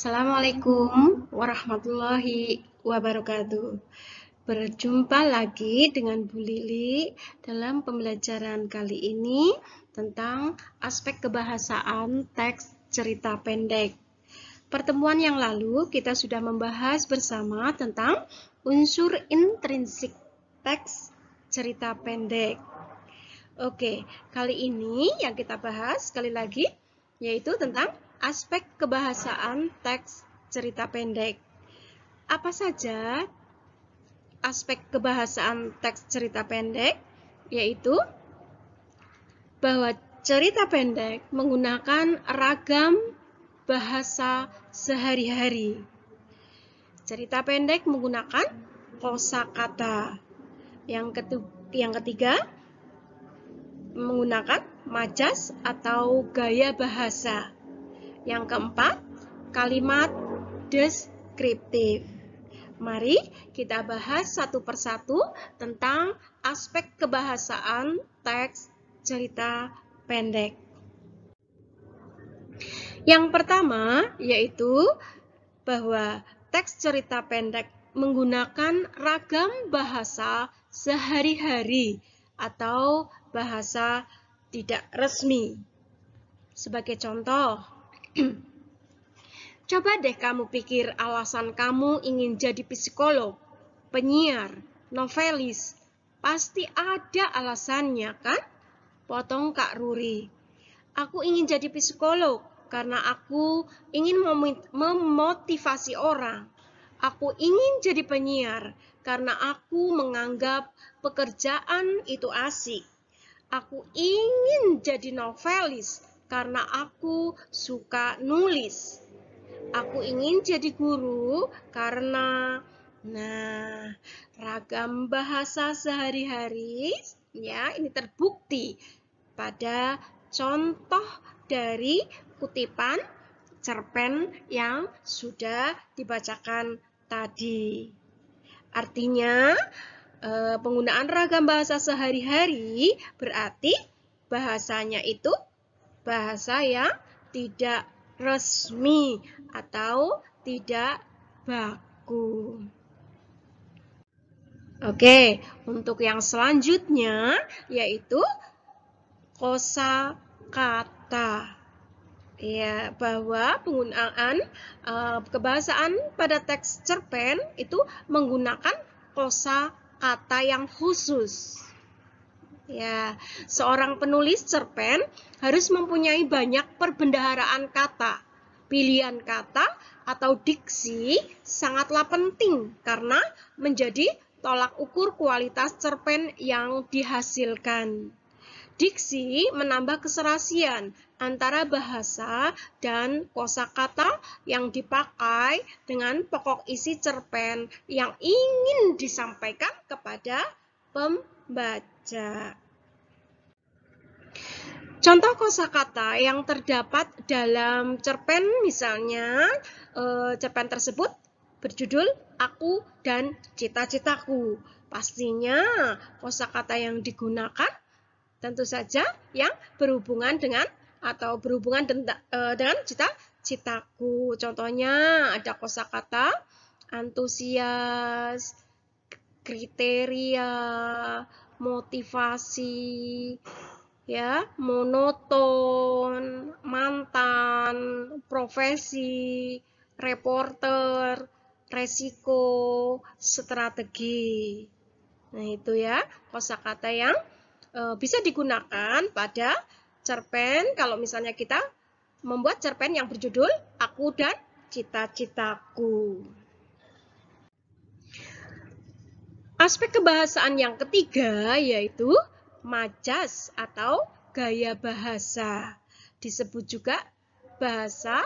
Assalamualaikum warahmatullahi wabarakatuh. Berjumpa lagi dengan Bu Lili dalam pembelajaran kali ini tentang aspek kebahasaan teks cerita pendek. Pertemuan yang lalu kita sudah membahas bersama tentang unsur intrinsik teks cerita pendek. Oke, kali ini yang kita bahas sekali lagi yaitu tentang aspek kebahasaan teks cerita pendek. Apa saja aspek kebahasaan teks cerita pendek? Yaitu bahwa cerita pendek menggunakan ragam bahasa sehari-hari. Cerita pendek menggunakan kosakata. Yang ketiga, menggunakan majas atau gaya bahasa. Yang keempat, kalimat deskriptif. Mari kita bahas satu persatu tentang aspek kebahasaan teks cerita pendek. Yang pertama yaitu bahwa teks cerita pendek menggunakan ragam bahasa sehari-hari atau bahasa tidak resmi. Sebagai contoh, coba deh kamu pikir alasan kamu ingin jadi psikolog, penyiar, novelis. Pasti ada alasannya kan? Potong Kak Ruri. Aku ingin jadi psikolog karena aku ingin memotivasi orang. Aku ingin jadi penyiar karena aku menganggap pekerjaan itu asik. Aku ingin jadi novelis karena aku suka nulis. Aku ingin jadi guru karena ragam bahasa sehari-hari ya ini terbukti pada contoh dari kutipan cerpen yang sudah dibacakan tadi. Artinya penggunaan ragam bahasa sehari-hari berarti bahasanya itu bahasa yang tidak resmi atau tidak baku. Oke, untuk yang selanjutnya yaitu kosakata. Ya, bahwa penggunaan kebahasaan pada teks cerpen itu menggunakan kosakata yang khusus. Ya, seorang penulis cerpen harus mempunyai banyak perbendaharaan kata. Pilihan kata atau diksi sangatlah penting karena menjadi tolak ukur kualitas cerpen yang dihasilkan. Diksi menambah keserasian antara bahasa dan kosakata yang dipakai dengan pokok isi cerpen yang ingin disampaikan kepada pembaca. Contoh kosakata yang terdapat dalam cerpen misalnya cerpen tersebut berjudul Aku dan Cita-citaku. Pastinya kosakata yang digunakan tentu saja yang berhubungan dengan atau berhubungan dengan cita-citaku. Contohnya ada kosakata antusias, kriteria, motivasi, ya, monoton, mantan, profesi, reporter, resiko, strategi. Nah, itu ya kosakata yang bisa digunakan pada cerpen kalau misalnya kita membuat cerpen yang berjudul Aku dan Cita-citaku. Aspek kebahasaan yang ketiga yaitu majas atau gaya bahasa. Disebut juga bahasa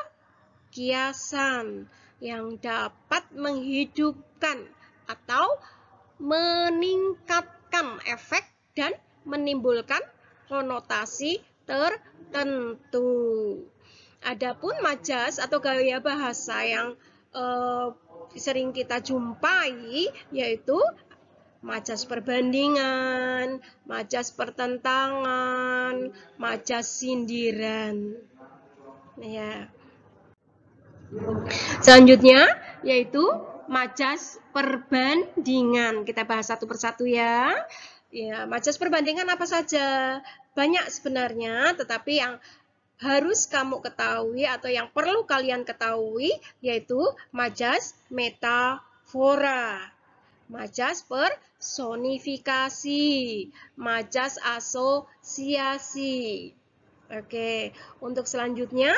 kiasan yang dapat menghidupkan atau meningkatkan efek dan menimbulkan konotasi tertentu. Adapun majas atau gaya bahasa yang sering kita jumpai yaitu majas perbandingan, majas pertentangan, majas sindiran. Ya. Selanjutnya yaitu majas perbandingan. Kita bahas satu persatu ya. Ya, majas perbandingan apa saja? Banyak sebenarnya, tetapi yang harus kamu ketahui atau yang perlu kalian ketahui yaitu majas metafora, majas personifikasi, majas asosiasi. Oke, untuk selanjutnya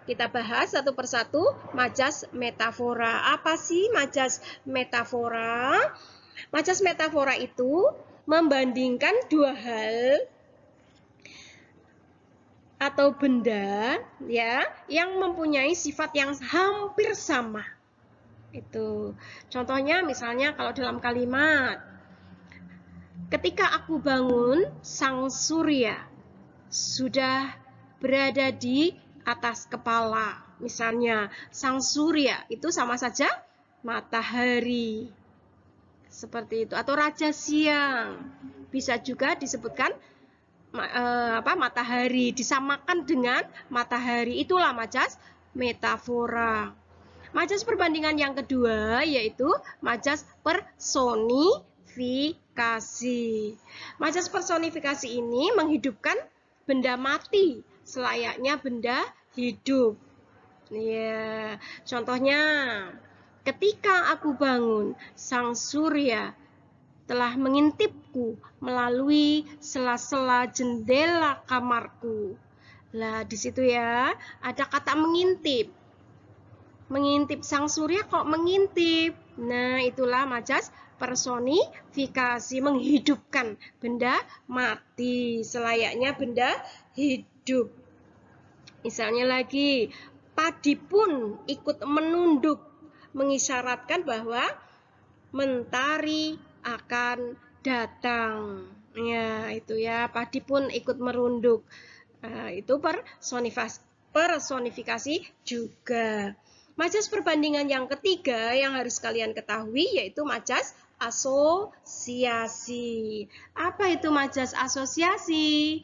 kita bahas satu persatu majas metafora. Apa sih majas metafora? Majas metafora itu membandingkan dua hal atau benda ya yang mempunyai sifat yang hampir sama. Itu contohnya misalnya kalau dalam kalimat, ketika aku bangun sang surya sudah berada di atas kepala. Misalnya sang surya itu sama saja matahari. Seperti itu, atau raja siang bisa juga disebutkan matahari, disamakan dengan matahari. Itulah majas metafora. Majas perbandingan yang kedua yaitu majas personifikasi. Majas personifikasi ini menghidupkan benda mati selayaknya benda hidup. Ya, contohnya ketika aku bangun, sang surya telah mengintipku melalui sela-sela jendela kamarku. Lah, di situ ya, ada kata mengintip. Mengintip sang surya kok mengintip. Nah, itulah majas personifikasi, menghidupkan benda mati selayaknya benda hidup. Misalnya lagi, padi pun ikut menunduk, mengisyaratkan bahwa mentari akan datang. Ya, itu ya, padi pun ikut merunduk. Itu personifikasi juga. Majas perbandingan yang ketiga yang harus kalian ketahui yaitu majas asosiasi. Apa itu majas asosiasi?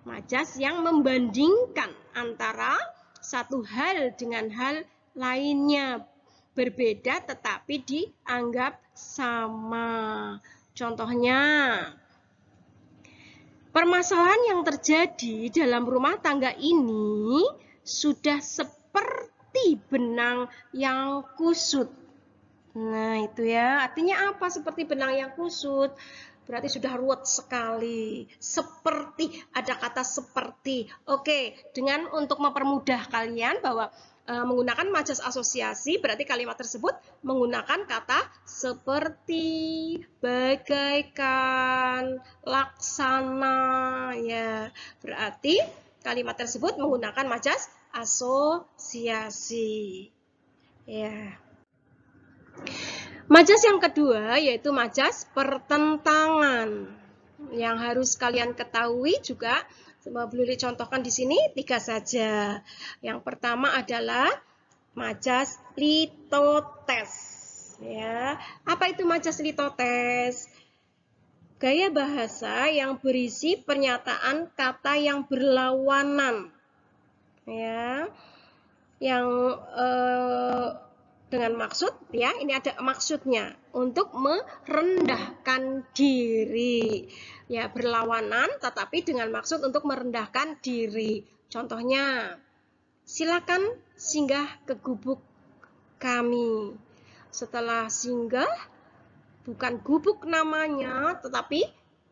Majas yang membandingkan antara satu hal dengan hal lainnya, berbeda tetapi dianggap sama. Contohnya, permasalahan yang terjadi dalam rumah tangga ini sudah seperti benang yang kusut. Nah, itu ya, artinya apa seperti benang yang kusut? Berarti sudah ruwet sekali. Seperti, ada kata seperti. Oke, dengan untuk mempermudah kalian bahwa menggunakan majas asosiasi, berarti kalimat tersebut menggunakan kata seperti, bagaikan, laksana. Ya, berarti kalimat tersebut menggunakan majas asosiasi. Ya. Majas yang kedua yaitu majas pertentangan. Yang harus kalian ketahui juga, boleh dicontohkan di sini 3 saja. Yang pertama adalah majas litotes. Ya, apa itu majas litotes? Gaya bahasa yang berisi pernyataan kata yang berlawanan. Ya, yang dengan maksud ya, ini ada maksudnya untuk merendahkan diri. Ya, berlawanan tetapi dengan maksud untuk merendahkan diri. Contohnya, silakan singgah ke gubuk kami. Setelah singgah, bukan gubuk namanya tetapi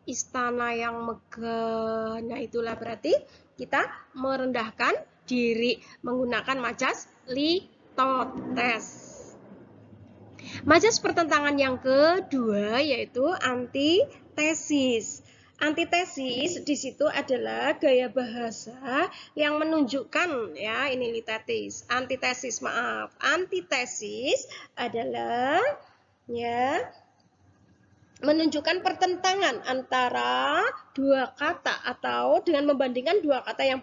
istana yang megah. Nah, itulah berarti kita merendahkan diri menggunakan majas litotes. Majas pertentangan yang kedua yaitu antitesis. Antitesis di situ adalah gaya bahasa yang menunjukkan ya, ini litetis. Antitesis, maaf. Antitesis adalah ya menunjukkan pertentangan antara dua kata atau dengan membandingkan dua kata yang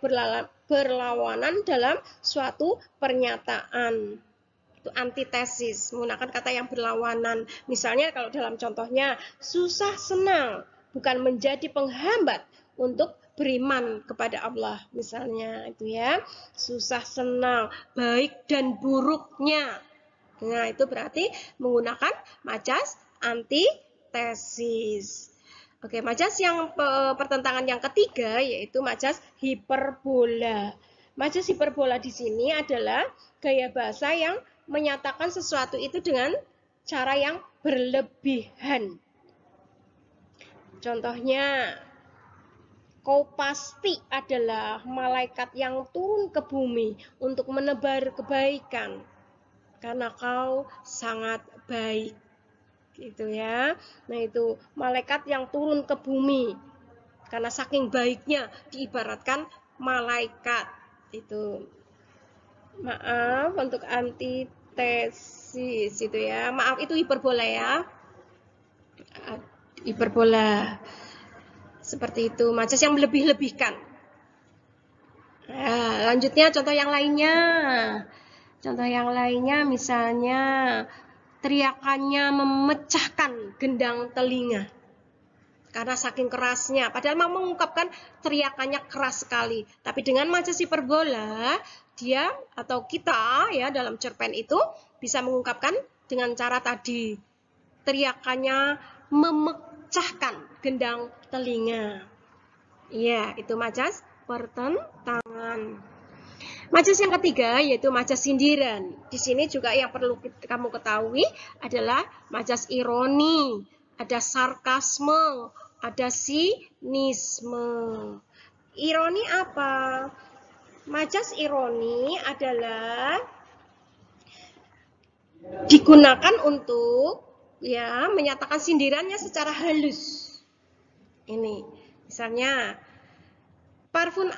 berlawanan dalam suatu pernyataan. Itu antitesis, menggunakan kata yang berlawanan. Misalnya kalau dalam contohnya, susah senang bukan menjadi penghambat untuk beriman kepada Allah, misalnya itu ya, susah senang, baik dan buruknya. Nah, itu berarti menggunakan majas antitesis. Oke, majas yang pertentangan yang ketiga yaitu majas hiperbola. Majas hiperbola di sini adalah gaya bahasa yang menyatakan sesuatu itu dengan cara yang berlebihan. Contohnya, kau pasti adalah malaikat yang turun ke bumi untuk menebar kebaikan karena kau sangat baik. Gitu ya. Nah, itu malaikat yang turun ke bumi karena saking baiknya diibaratkan malaikat. Itu. Maaf untuk antitesis itu ya. Maaf, itu hiperbola ya. Hiperbola. Seperti itu, majas yang melebih-lebihkan. Nah, lanjutnya contoh yang lainnya. Contoh yang lainnya misalnya teriakannya memecahkan gendang telinga karena saking kerasnya, padahal mau mengungkapkan teriakannya keras sekali, tapi dengan majas hiperbola dia atau kita ya dalam cerpen itu bisa mengungkapkan dengan cara tadi, teriakannya memecahkan gendang telinga. Iya, itu majas pertentangan. Majas yang ketiga yaitu majas sindiran. Di sini juga yang perlu kamu ketahui adalah majas ironi, ada sarkasme, ada sinisme. Ironi apa? Majas ironi adalah digunakan untuk ya menyatakan sindirannya secara halus. Ini, misalnya parfum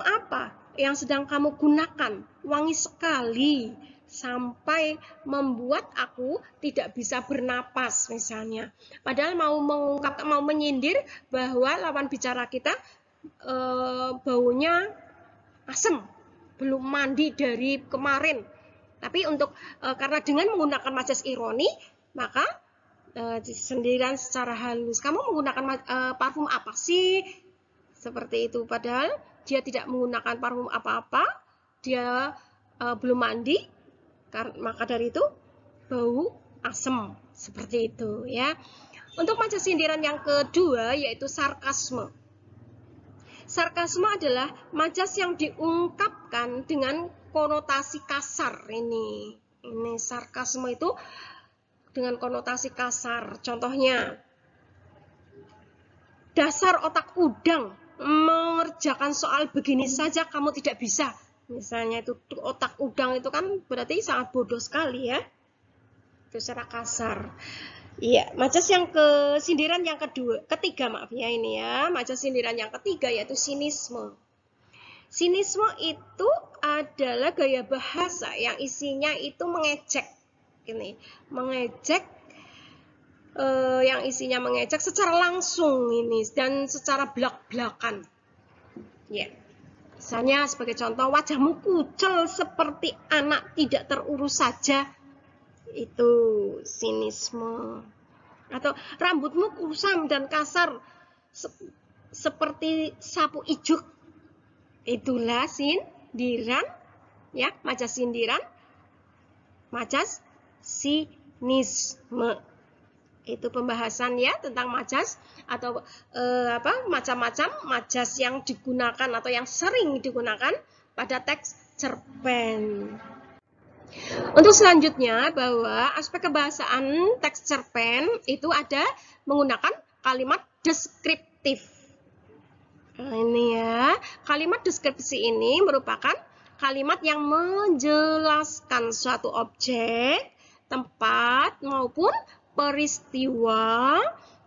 apa yang sedang kamu gunakan, wangi sekali sampai membuat aku tidak bisa bernapas misalnya. Padahal mau mengungkapkan, mau menyindir bahwa lawan bicara kita baunya asem, belum mandi dari kemarin. Tapi untuk karena dengan menggunakan majas ironi, maka sindiran secara halus. Kamu menggunakan parfum apa sih? Seperti itu, padahal dia tidak menggunakan parfum apa-apa, dia belum mandi, maka dari itu bau asem, seperti itu ya. Untuk majas sindiran yang kedua yaitu sarkasme. Sarkasme adalah majas yang diungkapkan dengan konotasi kasar. Ini sarkasme itu dengan konotasi kasar. Contohnya, dasar otak udang, mengerjakan soal begini saja kamu tidak bisa. Misalnya itu otak udang itu kan berarti sangat bodoh sekali ya. Itu secara kasar. Iya, majas yang sindiran yang ketiga maaf ya ini ya. Majas sindiran yang ketiga yaitu sinisme. Sinisme itu adalah gaya bahasa yang isinya itu mengejek. Ini, mengejek yang isinya mengejek secara langsung ini dan secara belak-belakan. Ya. Misalnya sebagai contoh, wajahmu kucel seperti anak tidak terurus saja. Itu sinisme. Atau rambutmu kusam dan kasar seperti sapu ijuk. Itulah sindiran ya, majas sindiran, majas sinisme. Itu pembahasan ya tentang majas atau macam-macam majas yang digunakan atau yang sering digunakan pada teks cerpen. Untuk selanjutnya, bahwa aspek kebahasaan teks cerpen itu ada menggunakan kalimat deskriptif. Nah, ini ya, kalimat deskripsi ini merupakan kalimat yang menjelaskan suatu objek, tempat maupun peristiwa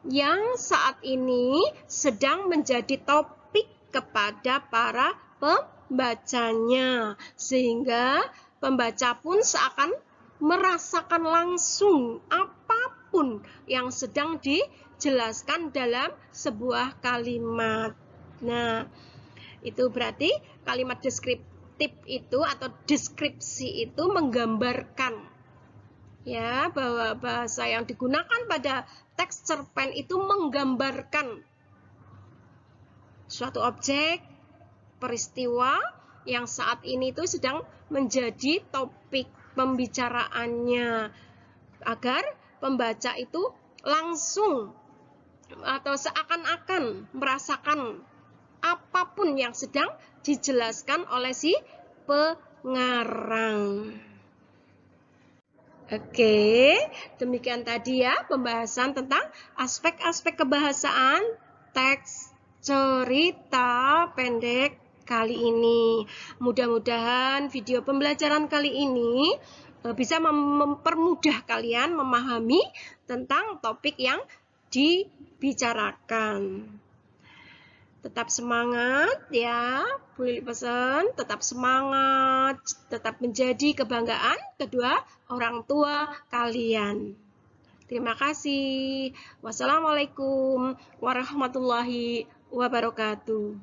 yang saat ini sedang menjadi topik kepada para pembacanya, sehingga pembaca pun seakan merasakan langsung apapun yang sedang dijelaskan dalam sebuah kalimat. Nah, itu berarti kalimat deskriptif itu atau deskripsi itu menggambarkan ya bahwa bahasa yang digunakan pada teks cerpen itu menggambarkan suatu objek, peristiwa yang saat ini itu sedang menjadi topik pembicaraannya, agar pembaca itu langsung atau seakan-akan merasakan apapun yang sedang dijelaskan oleh si pengarang. Oke, demikian tadi ya pembahasan tentang aspek-aspek kebahasaan teks cerita pendek kali ini. Mudah-mudahan video pembelajaran kali ini bisa mempermudah kalian memahami tentang topik yang dibicarakan. Tetap semangat ya, Bu Lili pesan, tetap semangat, tetap menjadi kebanggaan kedua orang tua kalian. Terima kasih. Wassalamualaikum warahmatullahi wabarakatuh.